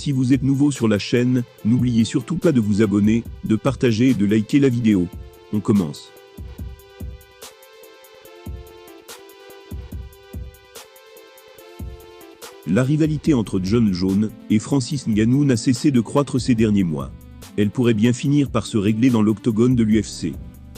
Si vous êtes nouveau sur la chaîne, n'oubliez surtout pas de vous abonner, de partager et de liker la vidéo. On commence. La rivalité entre Jon Jones et Francis Ngannou n'a cessé de croître ces derniers mois. Elle pourrait bien finir par se régler dans l'octogone de l'UFC.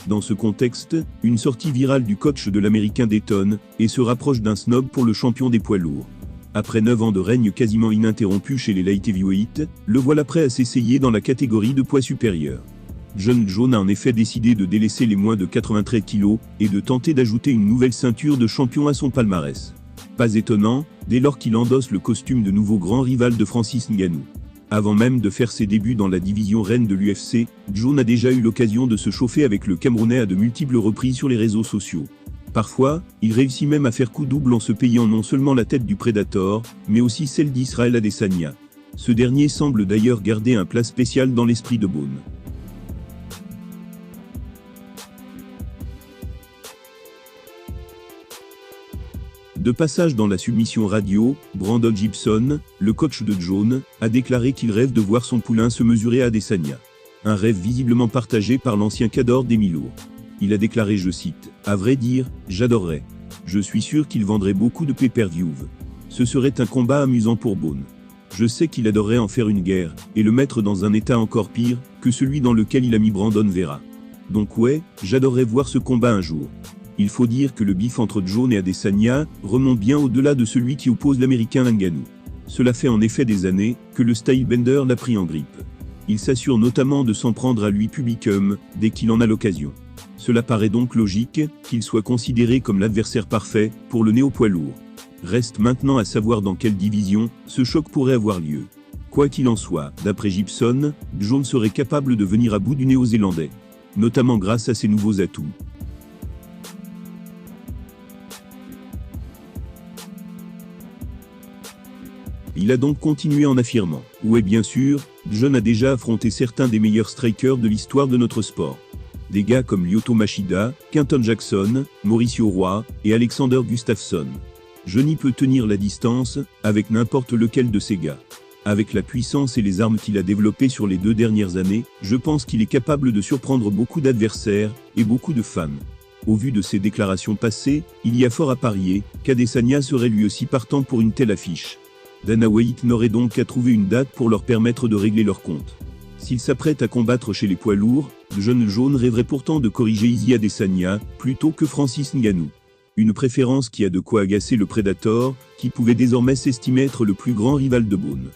Dans ce contexte, une sortie virale du coach de l'Américain détonne et se rapproche d'un snob pour le champion des poids lourds. Après 9 ans de règne quasiment ininterrompu chez les light heavyweight, le voilà prêt à s'essayer dans la catégorie de poids supérieur. Jon Jones a en effet décidé de délaisser les moins de 93 kg et de tenter d'ajouter une nouvelle ceinture de champion à son palmarès. Pas étonnant, dès lors qu'il endosse le costume de nouveau grand rival de Francis Ngannou. Avant même de faire ses débuts dans la division reine de l'UFC, Jones a déjà eu l'occasion de se chauffer avec le Camerounais à de multiples reprises sur les réseaux sociaux. Parfois, il réussit même à faire coup double en se payant non seulement la tête du Predator, mais aussi celle d'Israël Adesanya. Ce dernier semble d'ailleurs garder un place spécial dans l'esprit de Bones. De passage dans la submission radio, Brandon Gibson, le coach de Jones, a déclaré qu'il rêve de voir son poulain se mesurer à Adesanya. Un rêve visiblement partagé par l'ancien cador des mi-lourds. Il a déclaré, je cite, « À vrai dire, j'adorerais. Je suis sûr qu'il vendrait beaucoup de pay-per-view. Ce serait un combat amusant pour Bones. Je sais qu'il adorerait en faire une guerre, et le mettre dans un état encore pire que celui dans lequel il a mis Brandon Vera. Donc ouais, j'adorerais voir ce combat un jour. » Il faut dire que le bif entre Jones et Adesanya remonte bien au-delà de celui qui oppose l'Américain Ngannou. Cela fait en effet des années que le stylebender l'a pris en grippe. Il s'assure notamment de s'en prendre à lui publiquement dès qu'il en a l'occasion. Cela paraît donc logique qu'il soit considéré comme l'adversaire parfait pour le néo-poids lourd. Reste maintenant à savoir dans quelle division ce choc pourrait avoir lieu. Quoi qu'il en soit, d'après Gibson, Jones serait capable de venir à bout du Néo-Zélandais, notamment grâce à ses nouveaux atouts. Il a donc continué en affirmant « Ouais, bien sûr, Jones a déjà affronté certains des meilleurs strikers de l'histoire de notre sport. Des gars comme Lyoto Machida, Quinton Jackson, Mauricio Roy et Alexander Gustafsson. Johnny peut tenir la distance avec n'importe lequel de ces gars. Avec la puissance et les armes qu'il a développées sur les 2 dernières années, je pense qu'il est capable de surprendre beaucoup d'adversaires et beaucoup de fans. Au vu de ses déclarations passées, il y a fort à parier qu'Adesanya serait lui aussi partant pour une telle affiche. Dana White n'aurait donc qu'à trouver une date pour leur permettre de régler leur compte. S'il s'apprête à combattre chez les poids lourds, Jon Jones rêverait pourtant de corriger Izzy Adesanya plutôt que Francis Ngannou. Une préférence qui a de quoi agacer le Predator, qui pouvait désormais s'estimer être le plus grand rival de Bones.